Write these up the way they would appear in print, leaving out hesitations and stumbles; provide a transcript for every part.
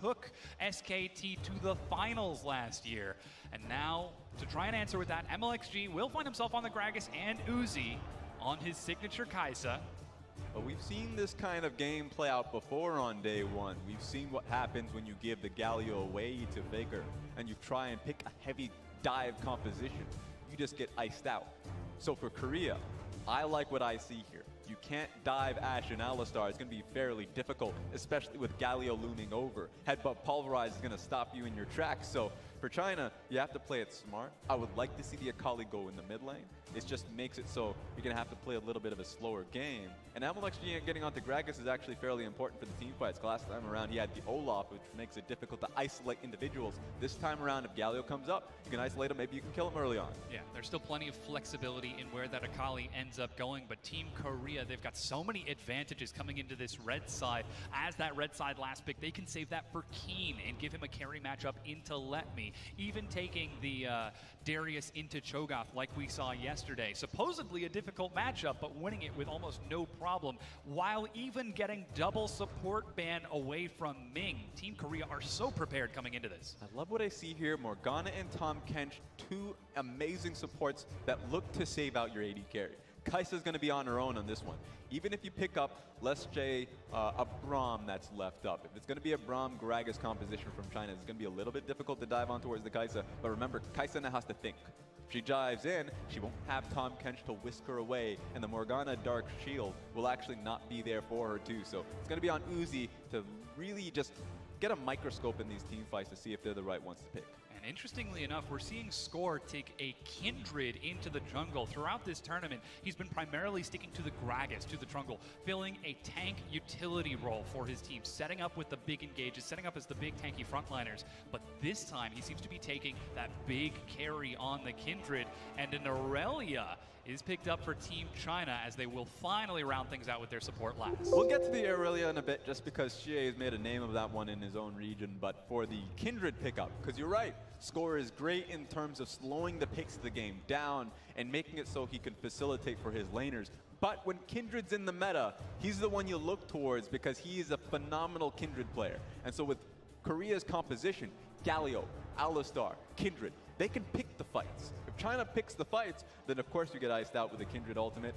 took SKT to the finals last year. And now, to try and answer with that, MLXG will find himself on the Gragas and Uzi on his signature Kai'Sa. But we've seen this kind of game play out before on day one. We've seen what happens when you give the Galio away to Faker and you try and pick a heavy dive composition. You just get iced out. So for Korea, I like what I see here. You can't dive Ashe and Alistar. It's going to be fairly difficult, especially with Galio looming over. Headbutt Pulverize is going to stop you in your tracks. So for China, you have to play it smart. I would like to see the Akali go in the mid lane. It just makes it so you're going to have to play a little bit of a slower game. And MLXG getting onto Gragas is actually fairly important for the team fights. Last time around, he had the Olaf, which makes it difficult to isolate individuals. This time around, if Galio comes up, you can isolate him. Maybe you can kill him early on. Yeah, there's still plenty of flexibility in where that Akali ends up going, but Team Korea, they've got so many advantages coming into this red side. As that red side last pick, they can save that for Keen and give him a carry matchup into Let Me. Even taking the Darius into Cho'Gath like we saw yesterday. Supposedly a difficult matchup, but winning it with almost no problem, while even getting double support ban away from Ming. Team Korea are so prepared coming into this. I love what I see here. Morgana and Tahm Kench, two amazing supports that look to save out your AD carry. Kai'Sa's going to be on her own on this one. Even if you pick up, let's say, a Braum that's left up. If it's going to be a Braum Gragas composition from China, it's going to be a little bit difficult to dive on towards the Kai'Sa. But remember, Kai'Sa now has to think. If she dives in, she won't have Tahm Kench to whisk her away, and the Morgana Dark Shield will actually not be there for her too. So it's going to be on Uzi to really just get a microscope in these team fights to see if they're the right ones to pick. And interestingly enough, we're seeing Score take a Kindred into the jungle. Throughout this tournament, he's been primarily sticking to the Gragas, to the jungle, filling a tank utility role for his team, setting up with the big engages, setting up as the big tanky frontliners. But this time, he seems to be taking that big carry on the Kindred, and an Aurelia is picked up for Team China as they will finally round things out with their support last. We'll get to the Aurelia in a bit just because Xie has made a name of that one in his own region, but for the Kindred pickup, because you're right, Score is great in terms of slowing the pace of the game down and making it so he can facilitate for his laners. But when Kindred's in the meta, he's the one you look towards because he is a phenomenal Kindred player. And so with Korea's composition, Galio, Alistar, Kindred, they can pick the fights. If China picks the fights, then of course you get iced out with a Kindred ultimate.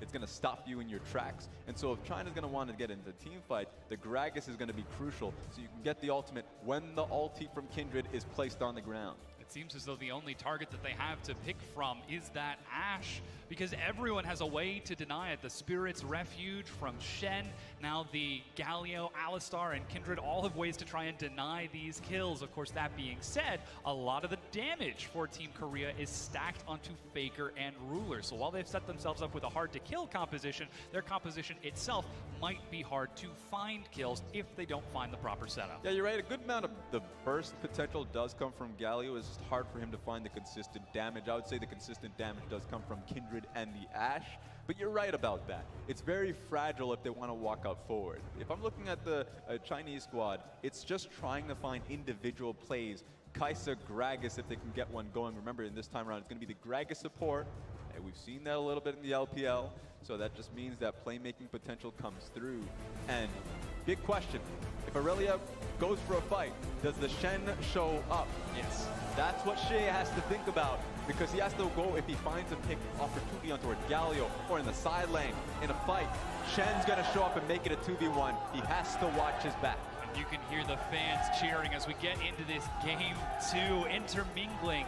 It's going to stop you in your tracks. And so if China's going to want to get into the team fight, the Gragas is going to be crucial so you can get the ultimate when the ulti from Kindred is placed on the ground. It seems as though the only target that they have to pick from is that Ashe, because everyone has a way to deny it. The Spirit's Refuge from Shen, now the Galio, Alistar, and Kindred all have ways to try and deny these kills. Of course, that being said, a lot of the damage for Team Korea is stacked onto Faker and Ruler. So while they've set themselves up with a hard-to-kill composition, their composition itself might be hard to find kills if they don't find the proper setup. Yeah, you're right. A good amount of the burst potential does come from Galio. It's just hard for him to find the consistent damage. I would say the consistent damage does come from Kindred and the Ashe, but you're right about that. It's very fragile if they want to walk out forward. If I'm looking at the Chinese squad, it's just trying to find individual plays. Kai'Sa, Gragas, if they can get one going. Remember, in this time around, it's going to be the Gragas support. And we've seen that a little bit in the LPL, so that just means that playmaking potential comes through. And big question, if Aurelia goes for a fight, does the Shen show up? Yes. That's what Xie has to think about, because he has to go if he finds a pick opportunity on toward Galio or in the side lane in a fight. Shen's going to show up and make it a 2v1. He has to watch his back. And you can hear the fans cheering as we get into this game 2, intermingling.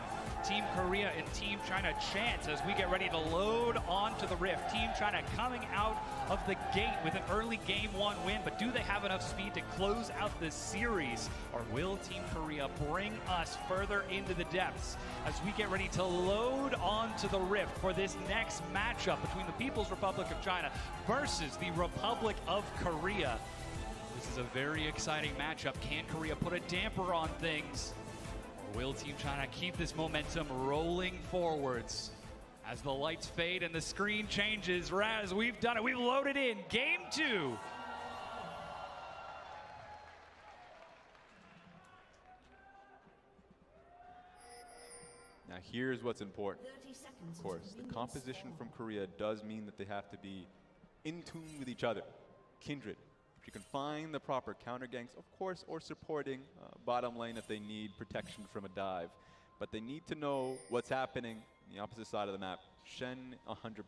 Team Korea and Team China chants as we get ready to load onto the Rift. Team China coming out of the gate with an early Game 1 win, but do they have enough speed to close out the series? Or will Team Korea bring us further into the depths as we get ready to load onto the Rift for this next matchup between the People's Republic of China versus the Republic of Korea? This is a very exciting matchup. Can Korea put a damper on things? Or will Team China keep this momentum rolling forwards? As the lights fade and the screen changes, Raz, we've done it. We've loaded in Game 2. Now here's what's important. Of course, the composition from Korea does mean that they have to be in tune with each other. Kindred, She can find the proper counter ganks, of course, or supporting bottom lane if they need protection from a dive. But they need to know what's happening on the opposite side of the map. Shen, 100%.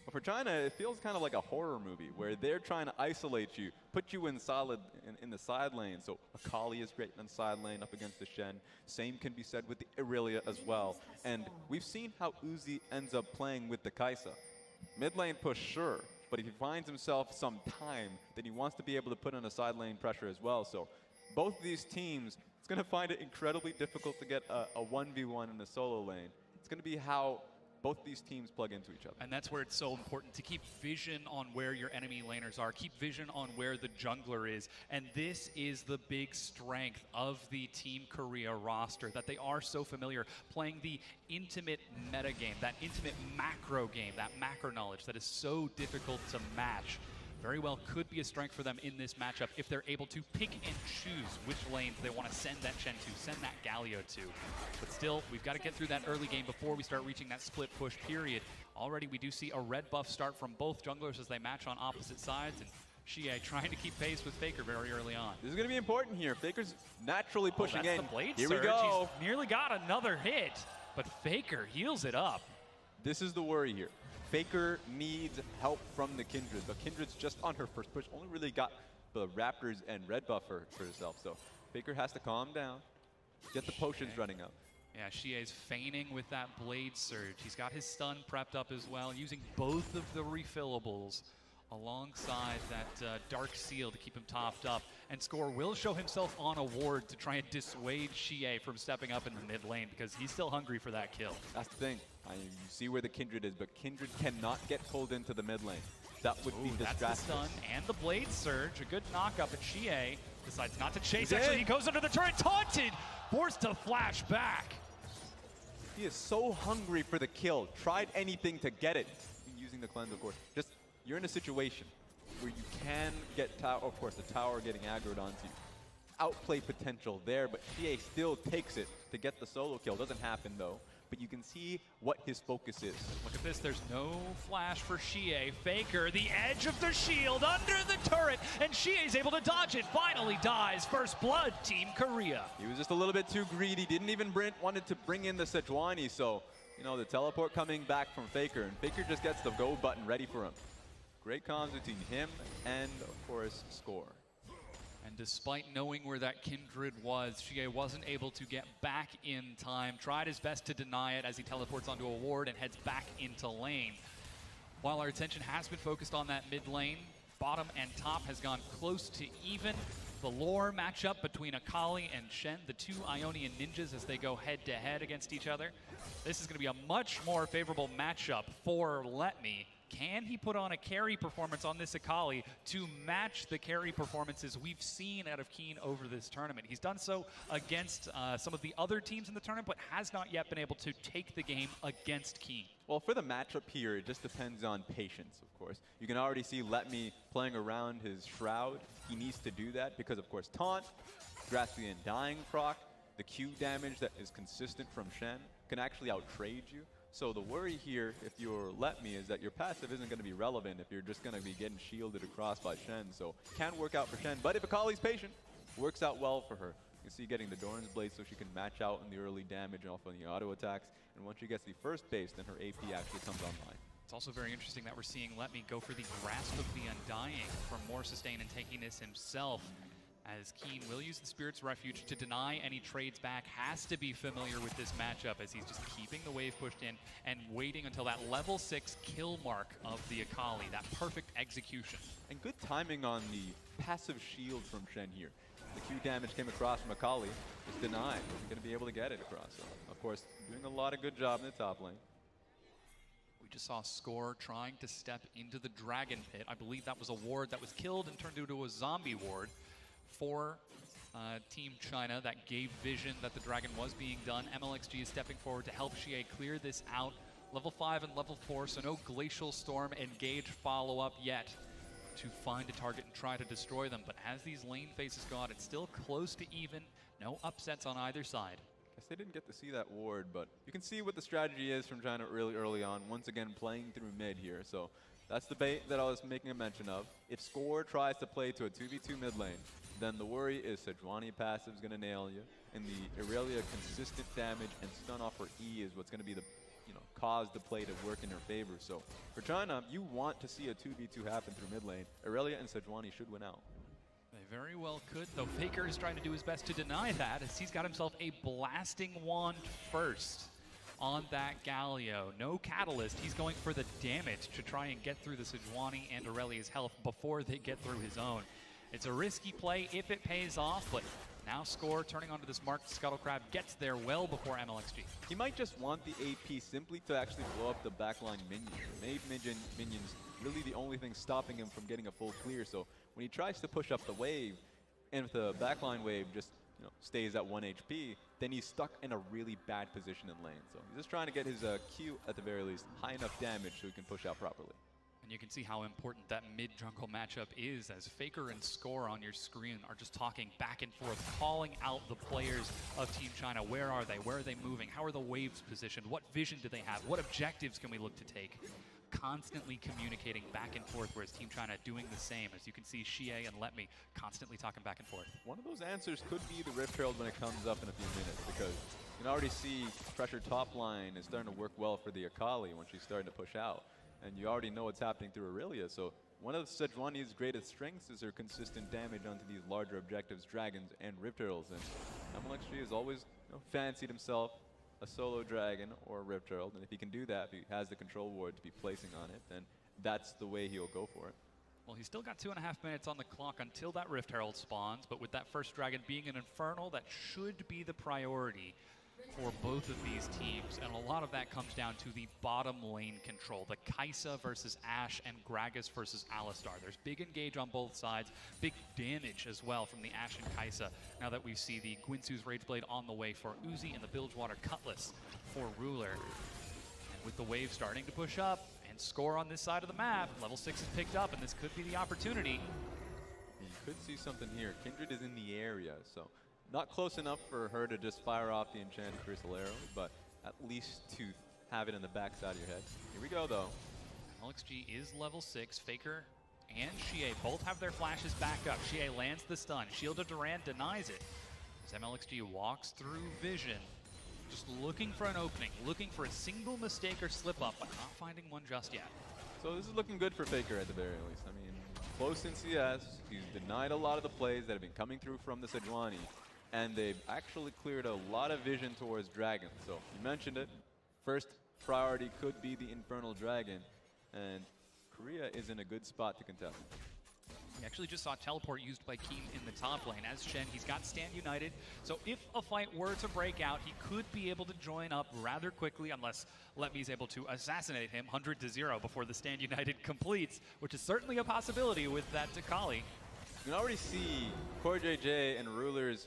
But for China, it feels kind of like a horror movie where they're trying to isolate you, put you in solid in the side lane. So Akali is great in the side lane up against the Shen. Same can be said with the Irelia as well. And we've seen how Uzi ends up playing with the Kai'Sa. Mid lane push, sure, but if he finds himself some time, then he wants to be able to put in a side lane pressure as well. So both of these teams, it's going to find it incredibly difficult to get a 1v1 in the solo lane. It's going to be how both these teams plug into each other. And that's where it's so important to keep vision on where your enemy laners are, keep vision on where the jungler is. And this is the big strength of the Team Korea roster, that they are so familiar playing the intimate meta game, that intimate macro game, that macro knowledge that is so difficult to match. Very well could be a strength for them in this matchup if they're able to pick and choose which lanes they want to send that Shen to, send that Galio to. But still, we've got to get through that early game before we start reaching that split push period. Already we do see a red buff start from both junglers as they match on opposite sides, and Xie trying to keep pace with Faker very early on. This is going to be important here. Faker's naturally pushing that's in. The blade Here surge. we go. He's nearly got another hit, but Faker heals it up. This is the worry here. Faker needs help from the Kindred, but Kindred's just on her first push, only really got the Raptors and red buff for herself, so Faker has to calm down, get the potions running up. Yeah, Xie's feigning with that blade surge. He's got his stun prepped up as well, using both of the refillables alongside that Dark Seal to keep him topped up. And Score will show himself on a ward to try and dissuade Xie from stepping up in the mid lane because he's still hungry for that kill. That's the thing. You see where the Kindred is, but Kindred cannot get pulled into the mid lane. That would be distracting. That's the stun and the blade surge. A good knock up, and Xie decides not to chase. He's Actually, in. he goes under the turret, taunted, forced to flash back. He is so hungry for the kill. Tried anything to get it. Using the cleanse, of course. Just, you're in a situation where you can get tower, of course, the tower getting aggroed onto you. Outplay potential there, but Xie still takes it to get the solo kill. Doesn't happen though. But you can see what his focus is. Look at this, there's no flash for Xie. Faker, the edge of the shield, under the turret, and Xie's able to dodge it. Finally dies. First blood, Team Korea. He was just a little bit too greedy. Didn't even wanted to bring in the Sejuani, so, you know, the teleport coming back from Faker, and Faker just gets the go button ready for him. Great comms between him and, of course, Score. And despite knowing where that Kindred was, Xie wasn't able to get back in time. Tried his best to deny it as he teleports onto a ward and heads back into lane. While our attention has been focused on that mid lane, bottom and top has gone close to even. The lore matchup between Akali and Shen, the two Ionian ninjas as they go head to head against each other. This is going to be a much more favorable matchup for Let Me. Can he put on a carry performance on this Akali to match the carry performances we've seen out of Keen over this tournament? He's done so against some of the other teams in the tournament, but has not yet been able to take the game against Keen. Well, for the matchup here, it just depends on patience, of course. You can already see Let Me playing around his Shroud. He needs to do that because, of course, Taunt, Drastian Dying proc, the Q damage that is consistent from Shen can actually out-trade you. So the worry here, if you're Let Me, is that your passive isn't going to be relevant if you're just going to be getting shielded across by Shen. So can work out for Shen, but if Akali's patient, works out well for her. You can see getting the Doran's Blade so she can match out in the early damage off on the auto attacks. And once she gets the first base, then her AP actually comes online. It's also very interesting that we're seeing Let Me go for the Grasp of the Undying for more sustain and taking this himself. As Keen will use the Spirit's Refuge to deny any trades back, has to be familiar with this matchup as he's just keeping the wave pushed in and waiting until that level 6 kill mark of the Akali, that perfect execution. And good timing on the passive shield from Shen here. The Q damage came across from Akali, just denied. Wasn't going to be able to get it across. So, of course, doing a lot of good job in the top lane. We just saw Score trying to step into the Dragon Pit. I believe that was a ward that was killed and turned into a zombie ward for Team China. That gave vision that the Dragon was being done. MLXG is stepping forward to help Xie clear this out. Level 5 and level 4, so no Glacial Storm Engage follow-up yet to find a target and try to destroy them. But as these lane phases go out, it's still close to even. No upsets on either side. Guess they didn't get to see that ward, but you can see what the strategy is from China really early on. Once again, playing through mid here. So That's the bait that I was making a mention of. If Score tries to play to a 2v2 mid lane, then the worry is Sejuani passive is going to nail you, and the Irelia consistent damage and stun off her E is what's going to be the cause the play to work in her favor. So for China, you want to see a 2v2 happen through mid lane. Irelia and Sejuani should win out. They very well could, though Faker is trying to do his best to deny that, as he's got himself a blasting wand first on that Galio. No catalyst, he's going for the damage to try and get through the Sejuani and Aurelia's health before they get through his own. It's a risky play if it pays off, but now Score turning onto this marked Scuttlecrab gets there well before MLXG. He might just want the AP simply to actually blow up the backline minions. Mage minions really the only thing stopping him from getting a full clear. So when he tries to push up the wave, and if the backline wave just stays at 1 HP, then he's stuck in a really bad position in lane. So he's just trying to get his Q, at the very least, high enough damage so he can push out properly. And you can see how important that mid-jungle matchup is, as Faker and Score on your screen are just talking back and forth, calling out the players of Team China. Where are they? Where are they moving? How are the waves positioned? What vision do they have? What objectives can we look to take? Constantly communicating back and forth, whereas Team China doing the same. As you can see, Xie and Let Me constantly talking back and forth. One of those answers could be the Rift Herald when it comes up in a few minutes, because you can already see pressure top line is starting to work well for the Akali when she's starting to push out. And you already know what's happening through Aurelia. So one of Sejuani's greatest strengths is her consistent damage onto these larger objectives, dragons and Rift Heralds. And MLXG has always fancied himself a solo dragon or a Rift Herald. And if he can do that, if he has the control ward to be placing on it, then that's the way he'll go for it. Well, he's still got 2.5 minutes on the clock until that Rift Herald spawns. But with that first dragon being an Infernal, that should be the priority for both of these teams, and a lot of that comes down to the bottom lane control. The Kai'Sa versus Ashe and Gragas versus Alistar. There's big engage on both sides, big damage as well from the Ashe and Kai'Sa, now that we see the Guinsoo's Rageblade on the way for Uzi and the Bilgewater Cutlass for Ruler. And with the wave starting to push up and Score on this side of the map, level 6 is picked up, and this could be the opportunity. You could see something here. Kindred is in the area, so not close enough for her to just fire off the Enchanted Crystal Arrow, but at least to have it in the backside of your head. Here we go, though. LXG is level 6. Faker and Xie both have their flashes back up. Xie lands the stun. Shield of Duran denies it. As MLXG walks through vision, just looking for an opening, looking for a single mistake or slip up, but not finding one just yet. So this is looking good for Faker at the very least. I mean, close in CS. He's denied a lot of the plays that have been coming through from the Sejuani, and they've actually cleared a lot of vision towards Dragon. So you mentioned it. First priority could be the Infernal Dragon, and Korea is in a good spot to contest. We actually just saw teleport used by Keen in the top lane. As Shen, he's got Stand United, so if a fight were to break out, he could be able to join up rather quickly, unless Letme's able to assassinate him 100-0 before the Stand United completes, which is certainly a possibility with that Akali. You can already see CoreJJ and Ruler's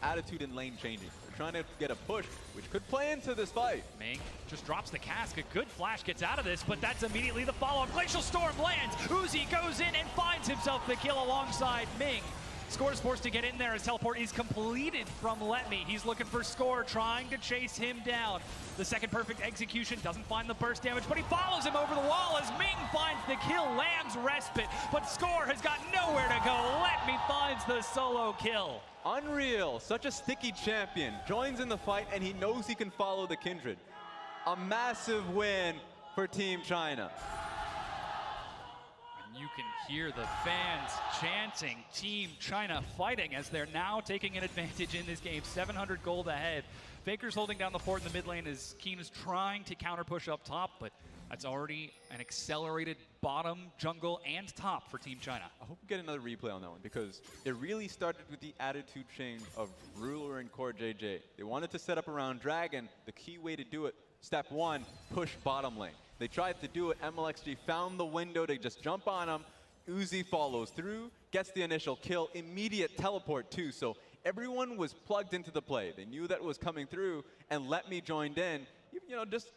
attitude in lane changing. They're trying to get a push, which could play into this fight. Ming just drops the cask. A good flash gets out of this, but that's immediately the follow-up. Glacial Storm lands. Uzi goes in and finds himself the kill alongside Ming. Score is forced to get in there as teleport is completed from Let Me. He's looking for Score, trying to chase him down. The second perfect execution doesn't find the burst damage, but he follows him over the wall as Ming finds the kill, lands respite, but Score has got nowhere to go. Let Me finds the solo kill. Unreal, such a sticky champion. Joins in the fight and he knows he can follow the Kindred. A massive win for Team China. You can hear the fans chanting Team China fighting as they're now taking an advantage in this game. 700 gold ahead. Faker's holding down the fort in the mid lane as Keen is trying to counter push up top, but that's already an accelerated bottom, jungle, and top for Team China. I hope we get another replay on that one, because it really started with the attitude change of Ruler and CoreJJ. They wanted to set up around Dragon. The key way to do it, step one, push bottom lane. They tried to do it. MLXG found the window to just jump on him. Uzi follows through, gets the initial kill, immediate teleport too. So everyone was plugged into the play. They knew that was coming through, and Let Me joined in. Just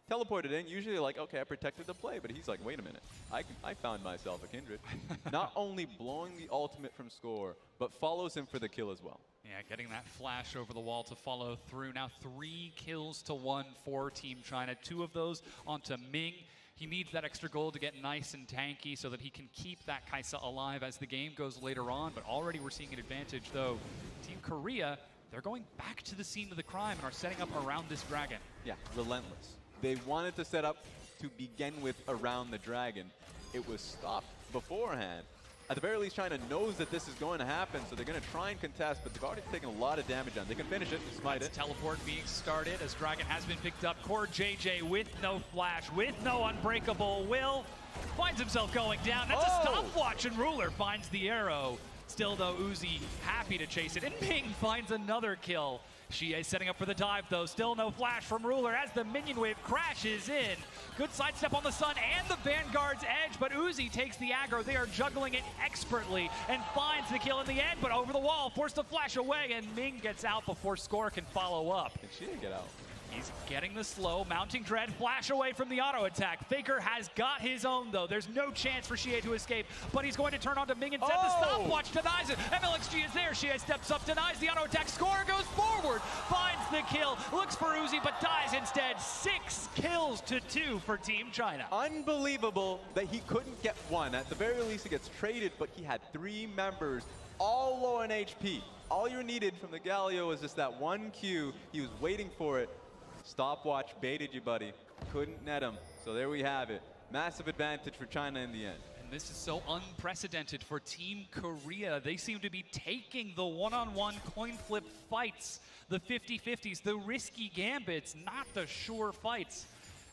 teleported in. Usually like, okay, I protected the play, but he's like, wait a minute. I found myself a Kindred. Not only blowing the ultimate from Score, but follows him for the kill as well. Yeah, getting that flash over the wall to follow through. Now 3 kills to 1 for Team China. 2 of those onto Ming He needs that extra gold to get nice and tanky so that he can keep that Kai'Sa alive as the game goes later on. But already we're seeing an advantage, though. Team Korea, they're going back to the scene of the crime and are setting up around this dragon. Yeah, relentless. They wanted to set up to begin with around the dragon. It was stopped beforehand. At the very least, China knows that this is going to happen, so they're going to try and contest, but they've already taken a lot of damage on. They can finish it, smite it. Teleport being started as Dragon has been picked up. CoreJJ with no flash, with no unbreakable will, finds himself going down. That's a stopwatch, and Ruler finds the arrow. Still, though, Uzi happy to chase it, and Ming finds another kill. Xie setting up for the dive, though. Still no flash from Ruler as the minion wave crashes in. Good sidestep on the Sun and the Vanguard's edge, but Uzi takes the aggro. They are juggling it expertly and finds the kill in the end, but over the wall, forced to flash away, and Ming gets out before Score can follow up. Can Xie get out? He's getting the slow, mounting dread, flash away from the auto attack. Faker has got his own, though. There's no chance for Xie to escape, but he's going to turn on to Ming instead. The stopwatch denies it. MLXG is there. Xie steps up, denies the auto attack. Score goes forward, finds the kill, looks for Uzi, but dies instead. 6 kills to 2 for Team China. Unbelievable that he couldn't get one. At the very least, he gets traded, but he had 3 members, all low in HP. All you needed from the Galio was just that one Q. He was waiting for it. Stopwatch baited you, buddy. Couldn't net him. So there we have it. Massive advantage for China in the end. And this is so unprecedented for Team Korea. They seem to be taking the one-on-one coin flip fights, the 50-50s, the risky gambits, not the sure fights.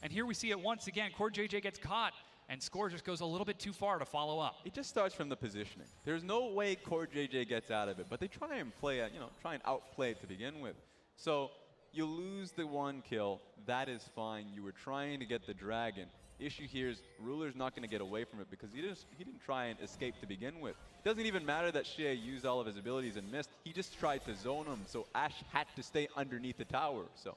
And here we see it once again. CoreJJ gets caught, and Score just goes a little bit too far to follow up. It just starts from the positioning. There's no way CoreJJ gets out of it, but they try and play it, try and outplay it to begin with. So you lose the 1 kill, that is fine. You were trying to get the dragon. Issue here is Ruler's not going to get away from it because he didn't try and escape to begin with. It doesn't even matter that Xie used all of his abilities and missed. He just tried to zone him, so Ash had to stay underneath the tower. So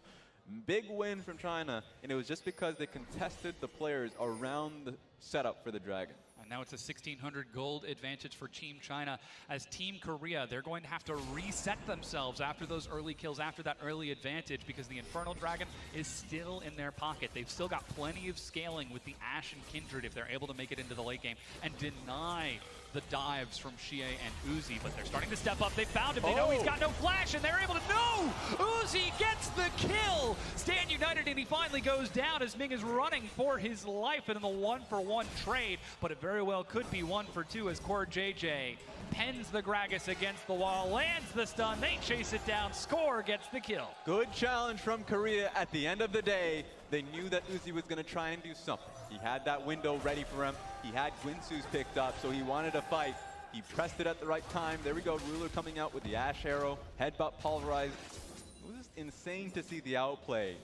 big win from China, and it was just because they contested the players around the setup for the dragon. And now it's a 1,600 gold advantage for Team China. As Team Korea, they're going to have to reset themselves after those early kills, after that early advantage, because the Infernal Dragon is still in their pocket. They've still got plenty of scaling with the Ashe and Kindred if they're able to make it into the late game and deny the dives from Xie and Uzi, but they're starting to step up. They found him. They know he's got no flash, and they're able to... No! Uzi gets the kill! Stand united, and he finally goes down as Ming is running for his life in the 1-for-1 trade, but it very well could be 1-for-2 as CoreJJ pens the Gragas against the wall, lands the stun, they chase it down, Score gets the kill. Good challenge from Korea at the end of the day. They knew that Uzi was going to try and do something. He had that window ready for him. He had Guinsoo's picked up, so he wanted to fight. He pressed it at the right time. There we go, Ruler coming out with the Ashe arrow, headbutt pulverized. It was just insane to see the outplay.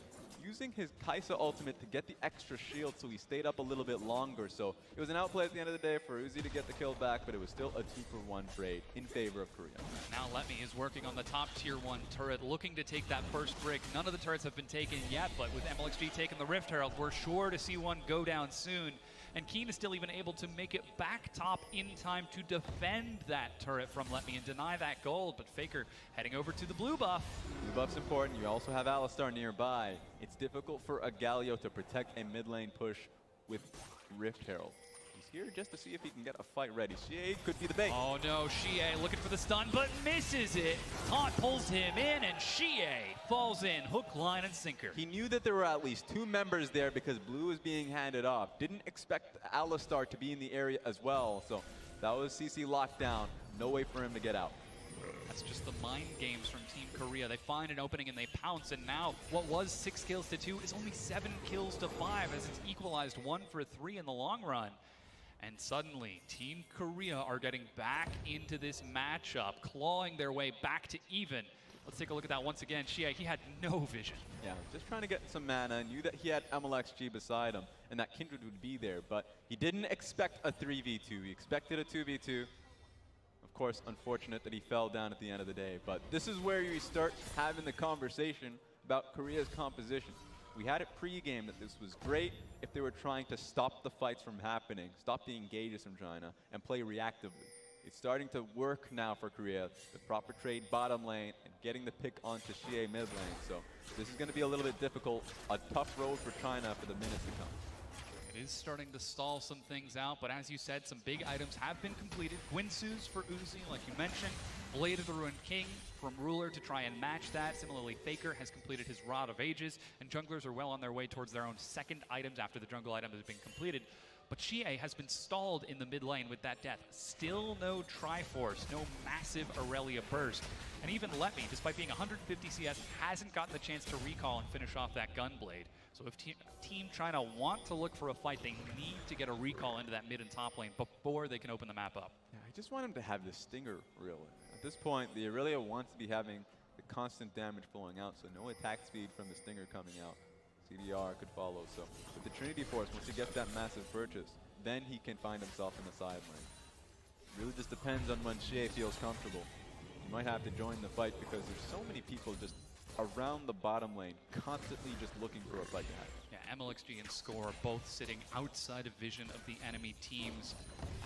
Using his Kai'Sa ultimate to get the extra shield, so he stayed up a little bit longer. So it was an outplay at the end of the day for Uzi to get the kill back, but it was still a 2-for-1 trade in favor of Korea. Now Letme is working on the top tier 1 turret, looking to take that first brick. None of the turrets have been taken yet, but with MLXG taking the Rift Herald, we're sure to see one go down soon. And Keen is still even able to make it back top in time to defend that turret from Letme and deny that gold, but Faker heading over to the blue buff. Blue buff's important. You also have Alistar nearby. It's difficult for a Galio to protect a mid lane push with Rift Herald. He's here just to see if he can get a fight ready. Xie could be the bait. Oh no, Xie looking for the stun, but misses it. Taunt pulls him in, and Xie falls in, hook, line, and sinker. He knew that there were at least 2 members there because blue was being handed off. Didn't expect Alistar to be in the area as well, so that was CC lockdown. No way for him to get out. That's just the mind games from Team Korea. They find an opening and they pounce, and now what was 6 kills to 2 is only 7 kills to 5 as it's equalized 1-for-3 in the long run. And suddenly, Team Korea are getting back into this matchup, clawing their way back to even. Let's take a look at that once again. Xie, he had no vision. Yeah, just trying to get some mana, knew that he had MLXG beside him, and that Kindred would be there, but he didn't expect a 3v2. He expected a 2v2. Of course, unfortunate that he fell down at the end of the day, but this is where you start having the conversation about Korea's composition. We had it pre-game that this was great if they were trying to stop the fights from happening, stop the engages from China, and play reactively. It's starting to work now for Korea, the proper trade bottom lane, and getting the pick onto Xie mid lane. So this is going to be a little bit difficult, a tough road for China for the minutes to come. It is starting to stall some things out, but as you said, some big items have been completed. Guinsoo's for Uzi, like you mentioned. Blade of the Ruined King from Ruler to try and match that. Similarly, Faker has completed his Rod of Ages, and junglers are well on their way towards their own second items after the jungle item has been completed. But Xie has been stalled in the mid lane with that death. Still no Triforce, no massive Aurelia burst. And even Let Me, despite being 150 CS, hasn't gotten the chance to recall and finish off that Gunblade. So if Team China want to look for a fight, they need to get a recall into that mid and top lane before they can open the map up. Yeah, I just want him to have the Stinger, really. At this point, the Aurelia wants to be having the constant damage flowing out, so no attack speed from the Stinger coming out. CDR could follow, so with the Trinity Force, once he gets that massive purchase, then he can find himself in the side lane. It really just depends on when Xie feels comfortable. You might have to join the fight because there's so many people just around the bottom lane, constantly just looking for a fight to happen. Yeah, MLXG and Score both sitting outside of vision of the enemy teams,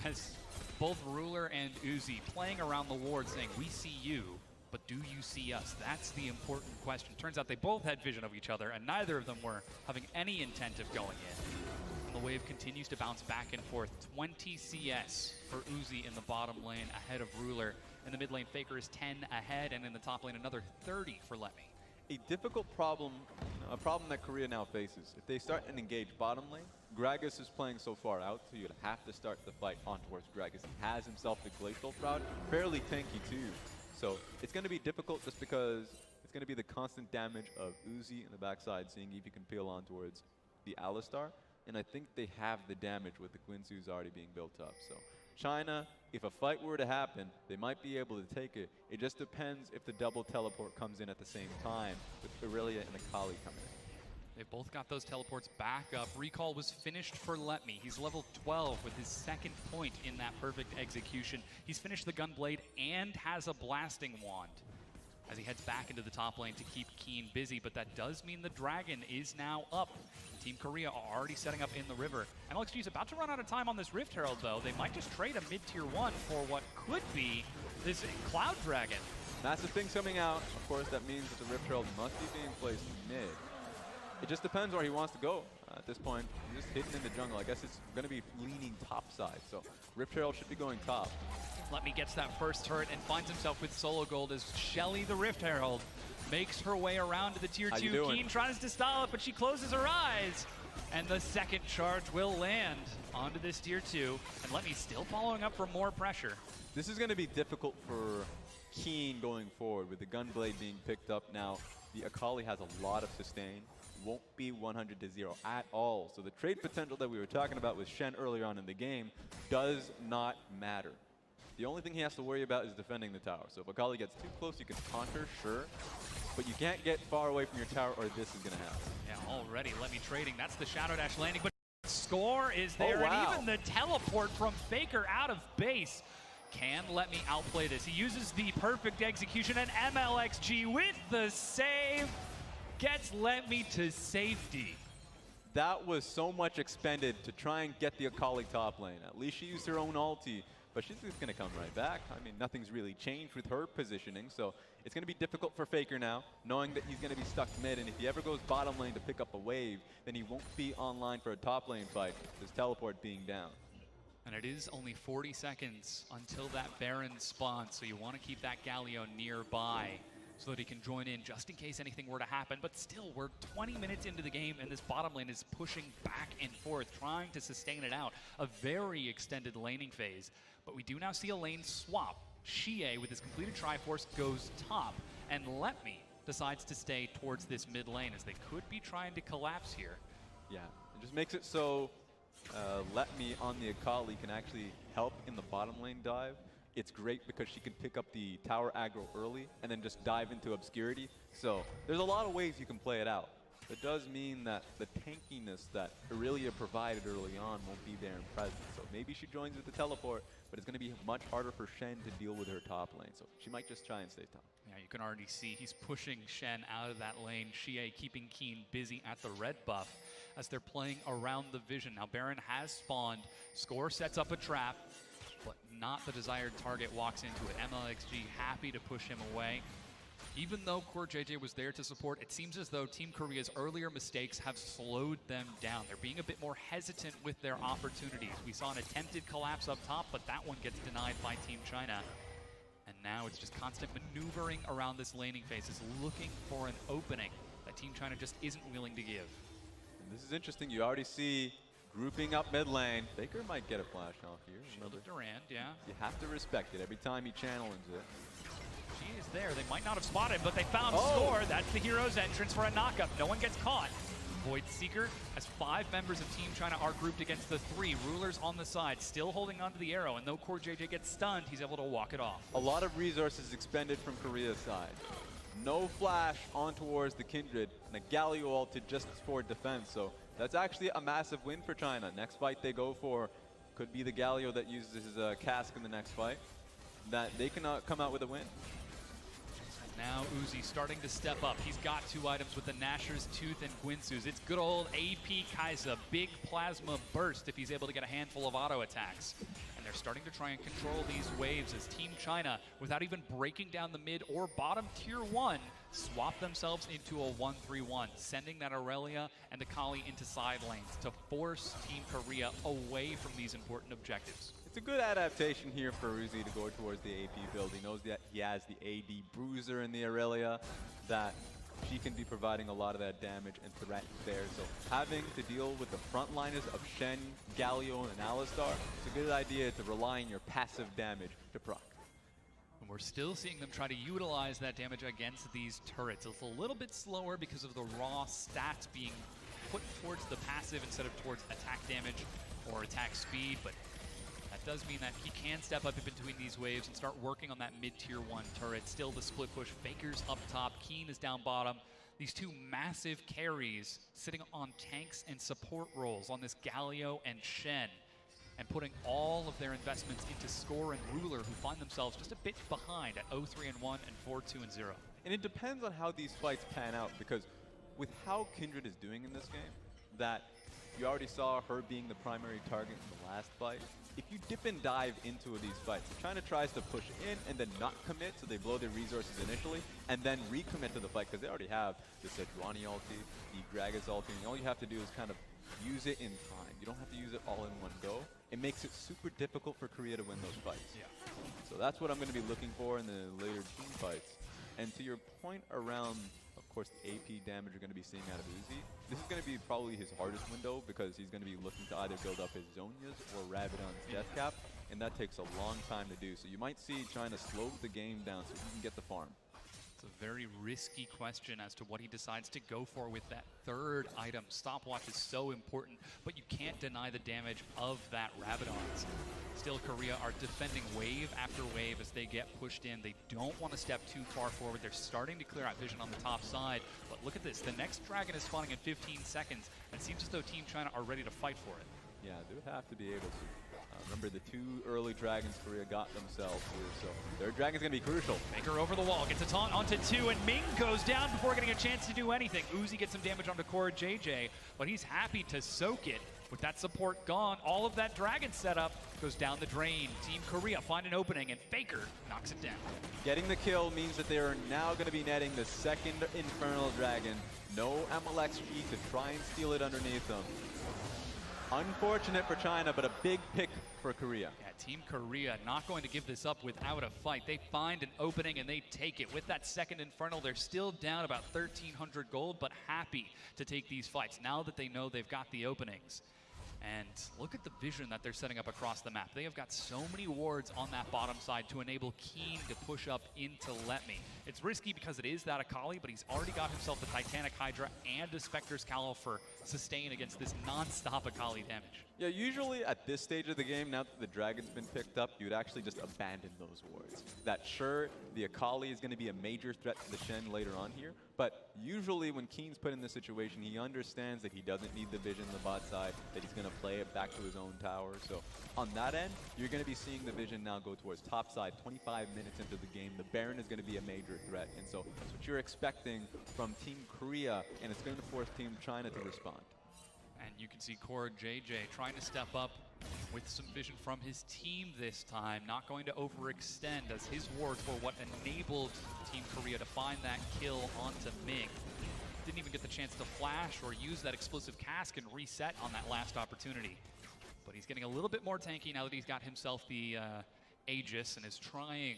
as both Ruler and Uzi playing around the ward saying, we see you, but do you see us? That's the important question. Turns out they both had vision of each other, and neither of them were having any intent of going in. The wave continues to bounce back and forth. 20 CS for Uzi in the bottom lane ahead of Ruler. In the mid lane, Faker is 10 ahead, and in the top lane, another 30 for Let Me. A difficult problem, a problem that Korea now faces. If they start and engage bottom lane, Gragas is playing so far out, so you'd have to start the fight on towards Gragas. He has himself the Glacial Shroud, fairly tanky too. So it's going to be difficult just because it's going to be the constant damage of Uzi in the backside, seeing if you can peel on towards the Alistar. And I think they have the damage with the Guinsoo's already being built up. So China, if a fight were to happen, they might be able to take it. It just depends if the double teleport comes in at the same time with Aurelia and Akali coming in. They've both got those teleports back up. Recall was finished for Let Me. He's level 12 with his second point in that perfect execution. He's finished the Gunblade and has a Blasting Wand as he heads back into the top lane to keep Keen busy, but that does mean the Dragon is now up. Team Korea are already setting up in the river. MLXG is about to run out of time on this Rift Herald, though. They might just trade a mid-tier 1 for what could be this Cloud Dragon. Massive things coming out. Of course, that means that the Rift Herald must be being placed mid. It just depends where he wants to go. At this point, he's just hidden in the jungle. I guess it's going to be leaning top side, so Rift Herald should be going top. Let Me gets that first turret and finds himself with solo gold as Shelly the Rift Herald makes her way around to the tier 2. Keen tries to stall it, but she closes her eyes. And the second charge will land onto this tier 2. And Let Me still following up for more pressure. This is going to be difficult for Keen going forward with the Gunblade being picked up now. The Akali has a lot of sustain. Won't be 100 to 0 at all. So the trade potential that we were talking about with Shen earlier on in the game does not matter. The only thing he has to worry about is defending the tower. So if Akali gets too close, you can counter, sure. But you can't get far away from your tower or this is going to happen. Yeah, already Let Me trading. That's the Shadow Dash landing. But Score is there, oh, wow. And even the teleport from Faker out of base. Can Let Me outplay this? He uses the perfect execution, and MLXG with the save gets Let Me to safety. That was so much expended to try and get the Akali top lane. At least she used her own ulti, but she's just going to come right back. I mean, nothing's really changed with her positioning, so it's going to be difficult for Faker now, knowing that he's going to be stuck mid, and if he ever goes bottom lane to pick up a wave, then he won't be online for a top lane fight, his teleport being down. And it is only 40 seconds until that Baron spawns, so you want to keep that Galio nearby so that he can join in just in case anything were to happen. But still, we're 20 minutes into the game, and this bottom lane is pushing back and forth, trying to sustain it out. A very extended laning phase. But we do now see a lane swap. Xie, with his completed Triforce, goes top, and Let Me decides to stay towards this mid lane, as they could be trying to collapse here. Yeah, it just makes it so Let Me on the Akali can actually help in the bottom lane dive. It's great because she can pick up the tower aggro early and then just dive into obscurity. So there's a lot of ways you can play it out. It does mean that the tankiness that Aurelia provided early on won't be there in presence. So maybe she joins with the teleport, but it's going to be much harder for Shen to deal with her top lane. So she might just try and stay top. Yeah, you can already see he's pushing Shen out of that lane. Xie keeping Keen busy at the red buff as they're playing around the vision. Now Baron has spawned. Score sets up a trap, but not the desired target walks into it. MLXG happy to push him away. Even though Core JJ was there to support, it seems as though Team Korea's earlier mistakes have slowed them down. They're being a bit more hesitant with their opportunities. We saw an attempted collapse up top, but that one gets denied by Team China. And now it's just constant maneuvering around this laning phase. It's looking for an opening that Team China just isn't willing to give. And this is interesting. You already see grouping up mid lane. Faker might get a flash off here. Shield of Durand, yeah. You have to respect it every time he channels it. She is there. They might not have spotted, but they found Score. That's the hero's entrance for a knockup. No one gets caught. Void Seeker, as 5 members of Team China are grouped against the 3 rulers on the side, still holding onto the arrow, and though Core JJ gets stunned, he's able to walk it off. A lot of resources expended from Korea's side. No flash on towards the Kindred, and a Galio ulted just for defense, so that's actually a massive win for China. Next fight they go for could be the Galio that uses his cask in the next fight, that they can come out with a win. Now Uzi starting to step up. He's got 2 items with the Nashor's Tooth and Guinsoo's. It's good old AP Kai'Sa, big plasma burst if he's able to get a handful of auto attacks. And they're starting to try and control these waves as Team China, without even breaking down the mid or bottom tier 1, swap themselves into a 1-3-1, sending that Aurelia and Akali into side lanes to force Team Korea away from these important objectives. It's a good adaptation here for Uzi to go towards the AP build. He knows that he has the AD Bruiser in the Aurelia, that she can be providing a lot of that damage and threat there. So having to deal with the frontliners of Shen, Galio, and Alistar, it's a good idea to rely on your passive damage to proc. And we're still seeing them try to utilize that damage against these turrets. It's a little bit slower because of the raw stats being put towards the passive instead of towards attack damage or attack speed, but that does mean that he can step up in between these waves and start working on that mid-tier 1 turret. Still the split push. Faker's up top. Keen is down bottom. These 2 massive carries sitting on tanks and support roles on this Galio and Shen, and putting all of their investments into Score and Ruler, who find themselves just a bit behind at 0-3-1 and 4-2-0. And it depends on how these fights pan out, because with how Kindred is doing in this game, that you already saw her being the primary target in the last fight. If you dip and dive into these fights, China tries to push in and then not commit, so they blow their resources initially, and then recommit to the fight, because they already have the Sejuani ulti, the Gragas ulti, and all you have to do is kind of use it in time. You don't have to use it all in one go. It makes it super difficult for Korea to win those fights. Yeah. So that's what I'm going to be looking for in the later team fights. And to your point around, of course, the AP damage you're going to be seeing out of Uzi, this is going to be probably his hardest window, because he's going to be looking to either build up his Zhonya's or Rabadon's death cap, and that takes a long time to do. So you might see China slow the game down so he can get the farm. It's a very risky question as to what he decides to go for with that 3rd item. Stopwatch is so important, but you can't deny the damage of that Rabadon's. Still, Korea are defending wave after wave as they get pushed in. They don't want to step too far forward. They're starting to clear out vision on the top side. But look at this. The next dragon is spawning in 15 seconds. And it seems as though Team China are ready to fight for it. Yeah, they would have to be able to. Remember, the 2 early dragons Korea got themselves here, so their dragon's going to be crucial. Faker over the wall, gets a taunt onto 2, and Ming goes down before getting a chance to do anything. Uzi gets some damage onto Core JJ, but he's happy to soak it. With that support gone, all of that dragon setup goes down the drain. Team Korea find an opening, and Faker knocks it down. Getting the kill means that they are now going to be netting the 2nd Infernal Dragon. No MLXG to try and steal it underneath them. Unfortunate for China, but a big pick for Korea. Yeah, Team Korea not going to give this up without a fight. They find an opening and they take it. With that 2nd Infernal, they're still down about 1,300 gold, but happy to take these fights now that they know they've got the openings. And look at the vision that they're setting up across the map. They have got so many wards on that bottom side to enable Keen to push up into Let Me. It's risky because it is that Akali, but he's already got himself the Titanic Hydra and a Spectre's Cowl for sustain against this non-stop Akali damage. Yeah, usually at this stage of the game, now that the dragon's been picked up, you would actually just abandon those wards. That sure, the Akali is going to be a major threat to the Shen later on here, but usually when Keen's put in this situation, he understands that he doesn't need the vision on the bot side, that he's going to play it back to his own tower. So on that end, you're going to be seeing the vision now go towards top side 25 minutes into the game. The Baron is going to be a major threat, and so that's what you're expecting from Team Korea, and it's going to force Team China to respond. And you can see Core JJ trying to step up with some vision from his team this time, not going to overextend, as his wards were what enabled Team Korea to find that kill onto Ming. Didn't even get the chance to flash or use that explosive cask and reset on that last opportunity. But he's getting a little bit more tanky now that he's got himself the Aegis and is trying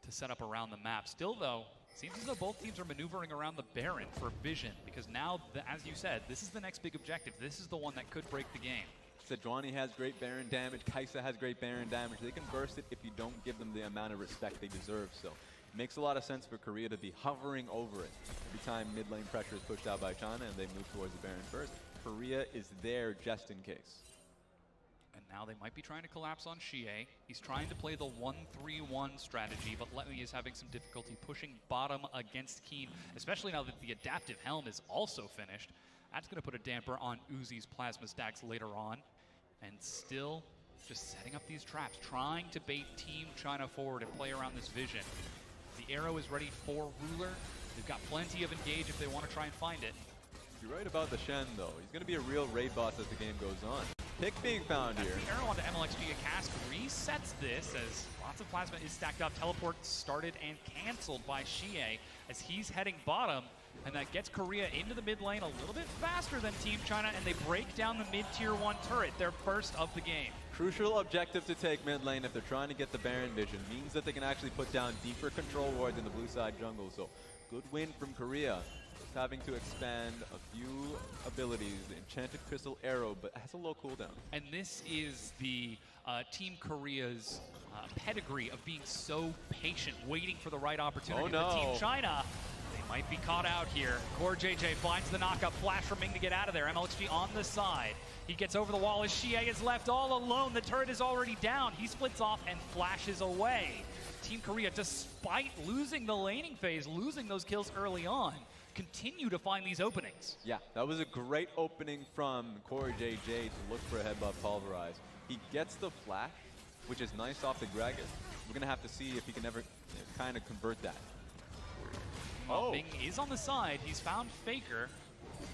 to set up around the map. Still though, seems as though both teams are maneuvering around the Baron for vision, because now, as you said, this is the next big objective. This is the one that could break the game. Sejuani has great Baron damage, Kai'Sa has great Baron damage. They can burst it if you don't give them the amount of respect they deserve. So it makes a lot of sense for Korea to be hovering over it. Every time mid lane pressure is pushed out by China and they move towards the Baron first, Korea is there just in case. And now they might be trying to collapse on Xie. He's trying to play the 1-3-1 strategy, but Letmi is having some difficulty pushing bottom against Keen, especially now that the adaptive helm is also finished. That's going to put a damper on Uzi's plasma stacks later on. And still just setting up these traps, trying to bait Team China forward and play around this vision. The arrow is ready for Ruler. They've got plenty of engage if they want to try and find it. You're right about the Shen, though. He's going to be a real raid boss as the game goes on. Pick being found here. The arrow onto MLXG. A cask resets this as lots of plasma is stacked up. Teleport started and canceled by Xie as he's heading bottom. And that gets Korea into the mid lane a little bit faster than Team China, and they break down the mid-tier 1 turret, their first of the game. Crucial objective to take mid lane if they're trying to get the Baron vision. Means that they can actually put down deeper control wards in the blue side jungle. So good win from Korea. Just having to expand a few abilities. The Enchanted Crystal Arrow, but has a low cooldown. And this is the Team Korea's pedigree of being so patient, waiting for the right opportunity. Oh no. For Team China, might be caught out here. Core JJ finds the knockup, flash from Ming to get out of there. MLXG on the side. He gets over the wall as Xie is left all alone. The turret is already down. He splits off and flashes away. Team Korea, despite losing the laning phase, losing those kills early on, continue to find these openings. Yeah, that was a great opening from Core JJ to look for a headbutt pulverize. He gets the flash, which is nice off the Gragas. We're going to have to see if he can ever kind of convert that. Oh. Ming is on the side. He's found Faker.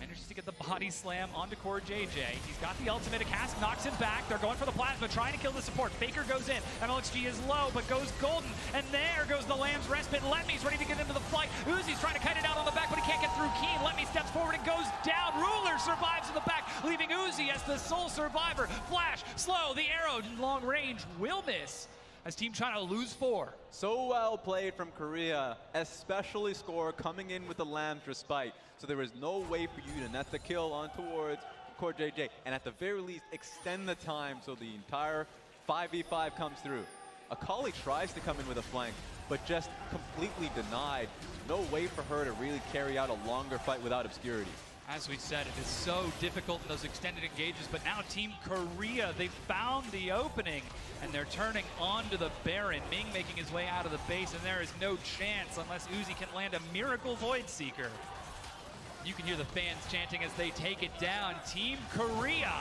Manages to get the body slam onto Core JJ. He's got the ultimate. A cask knocks him back. They're going for the plasma, trying to kill the support. Faker goes in. MLXG is low, but goes golden. And there goes the Lamb's respite. Letmi's ready to get into the fight. Uzi's trying to kite it out on the back, but he can't get through Keen. Letmi steps forward and goes down. Ruler survives in the back, leaving Uzi as the sole survivor. Flash, slow, the arrow, long range will miss as Team China lose 4. So well played from Korea, especially Score coming in with the Lamb's respite. So there is no way for you to net the kill on towards Core JJ, and at the very least extend the time so the entire 5v5 comes through. Akali tries to come in with a flank, but just completely denied. No way for her to really carry out a longer fight without obscurity. As we said, it is so difficult in those extended engages, but now Team Korea, they found the opening, and they're turning onto the Baron. Ming making his way out of the base, and there is no chance unless Uzi can land a miracle Void Seeker. You can hear the fans chanting as they take it down. Team Korea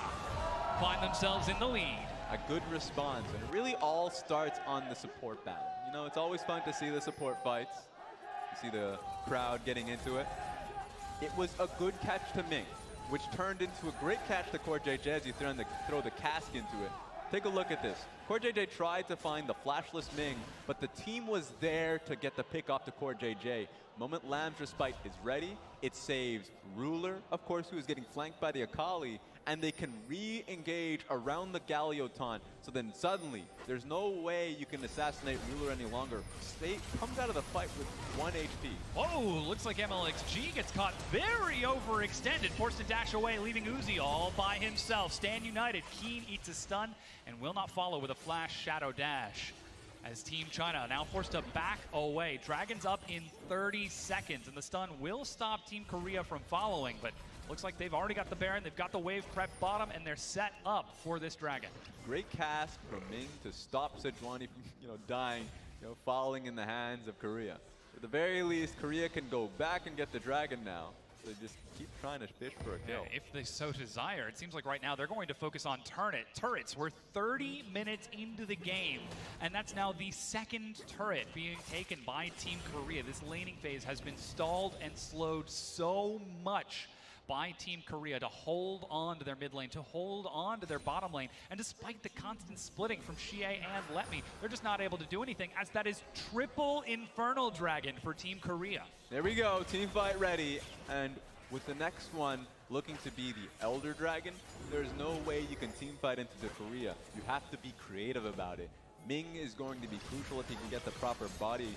find themselves in the lead. A good response, and it really all starts on the support battle. You know, it's always fun to see the support fights. You see the crowd getting into it. It was a good catch to Ming, which turned into a great catch to Core JJ as you throw the cask into it. Take a look at this. Core JJ tried to find the flashless Ming, but the team was there to get the pick off to Core JJ. Moment Lamb's respite is ready. It saves Ruler, of course, who is getting flanked by the Akali, and they can re-engage around the Galio taunt. So then suddenly, there's no way you can assassinate Ruler any longer. State comes out of the fight with 1 HP. Oh, looks like MLXG gets caught very overextended, forced to dash away, leaving Uzi all by himself. Stand united. Keen eats a stun and will not follow with a flash shadow dash. As Team China now forced to back away. Dragons up in 30 seconds, and the stun will stop Team Korea from following, but looks like they've already got the Baron, they've got the wave prep bottom, and they're set up for this Dragon. Great cast from Ming to stop Sejuani from, dying, falling in the hands of Korea. At the very least, Korea can go back and get the Dragon now. So just keep trying to fish for a kill. Yeah, if they so desire. It seems like right now they're going to focus on turrets. We're 30 minutes into the game, and that's now the second turret being taken by Team Korea. This laning phase has been stalled and slowed so much by Team Korea to hold on to their mid lane, to hold on to their bottom lane. And despite the constant splitting from Xie and Let Me, they're just not able to do anything, as that is triple Infernal Dragon for Team Korea. There we go, team fight ready. And with the next one looking to be the Elder Dragon, there's no way you can team fight into the Korea. You have to be creative about it. Ming is going to be crucial if he can get the proper body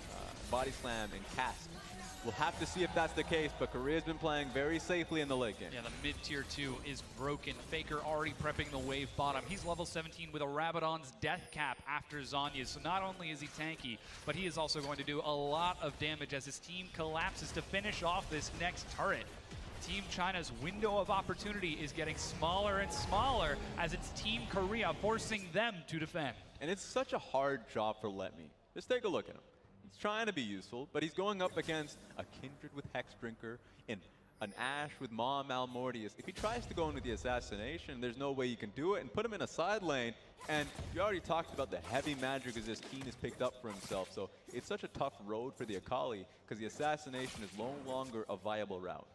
slam and cast. We'll have to see if that's the case, but Korea's been playing very safely in the late game. Yeah, the mid-tier 2 is broken. Faker already prepping the wave bottom. He's level 17 with a Rabadon's death cap after Zhonya's. So not only is he tanky, but he is also going to do a lot of damage as his team collapses to finish off this next turret. Team China's window of opportunity is getting smaller and smaller as it's Team Korea forcing them to defend. And it's such a hard job for Let Me. Just take a look at him. He's trying to be useful, but he's going up against a Kindred with Hexdrinker and an Ashe with Maw Malmortius. If he tries to go into the assassination, there's no way you can do it, and put him in a side lane. And you already talked about the heavy magic as this Keen has picked up for himself. So it's such a tough road for the Akali because the assassination is no longer a viable route.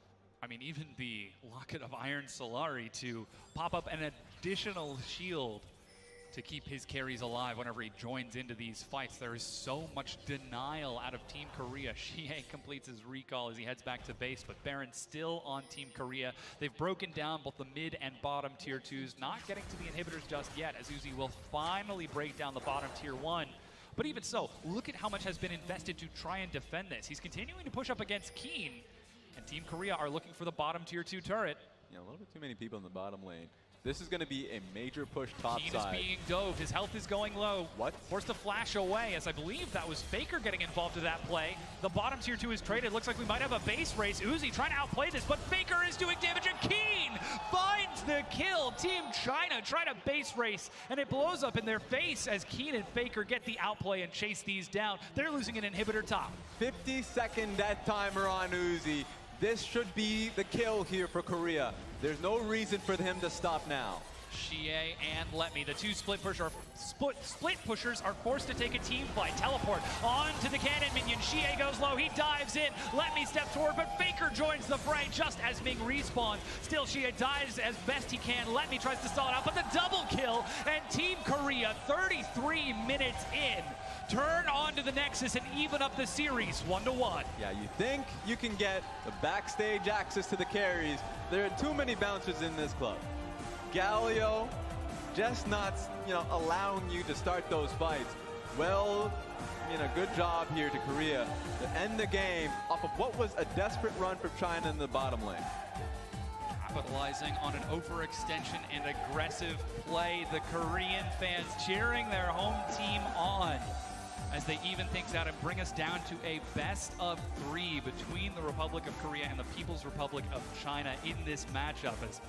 I mean, even the Locket of Iron Solari to pop up an additional shield to keep his carries alive whenever he joins into these fights. There is so much denial out of Team Korea. Xie completes his recall as he heads back to base, but Baron still on Team Korea. They've broken down both the mid and bottom tier 2s, not getting to the inhibitors just yet, as Uzi will finally break down the bottom tier 1. But even so, look at how much has been invested to try and defend this. He's continuing to push up against Keen, and Team Korea are looking for the bottom tier 2 turret. Yeah, a little bit too many people in the bottom lane. This is going to be a major push top Keen side. is being doved. His health is going low. What? Forced to flash away, as I believe that was Faker getting involved in that play. The bottom tier 2 is traded. Looks like we might have a base race. Uzi trying to outplay this, but Faker is doing damage, and Keen finds the kill. Team China trying to base race, and it blows up in their face as Keen and Faker get the outplay and chase these down. They're losing an inhibitor top. 50-second death timer on Uzi. This should be the kill here for Korea. There's no reason for him to stop now. Xie and Let Me, the two split pushers are forced to take a team fight. Teleport onto the cannon minion. Xie goes low, he dives in. Let Me steps forward, but Faker joins the fray just as Ming respawns. Still, Xie dives as best he can. Let Me tries to stall it out, but the double kill, and Team Korea, 33 minutes in, turn on to the Nexus and even up the series 1-1. Yeah, you think you can get the backstage access to the carries. There are too many bouncers in this club. Galio just not, allowing you to start those fights. Well, good job here to Korea to end the game off of what was a desperate run from China in the bottom lane. Capitalizing on an overextension and aggressive play, the Korean fans cheering their home team on as they even things out and bring us down to a best of 3 between the Republic of Korea and the People's Republic of China in this matchup, as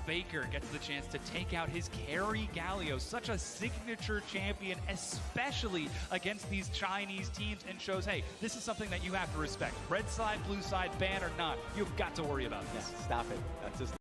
Faker gets the chance to take out his carry Galio, such a signature champion, especially against these Chinese teams, and shows, hey, this is something that you have to respect. Red side, blue side, ban or not, you've got to worry about this. Yeah, stop it. That's just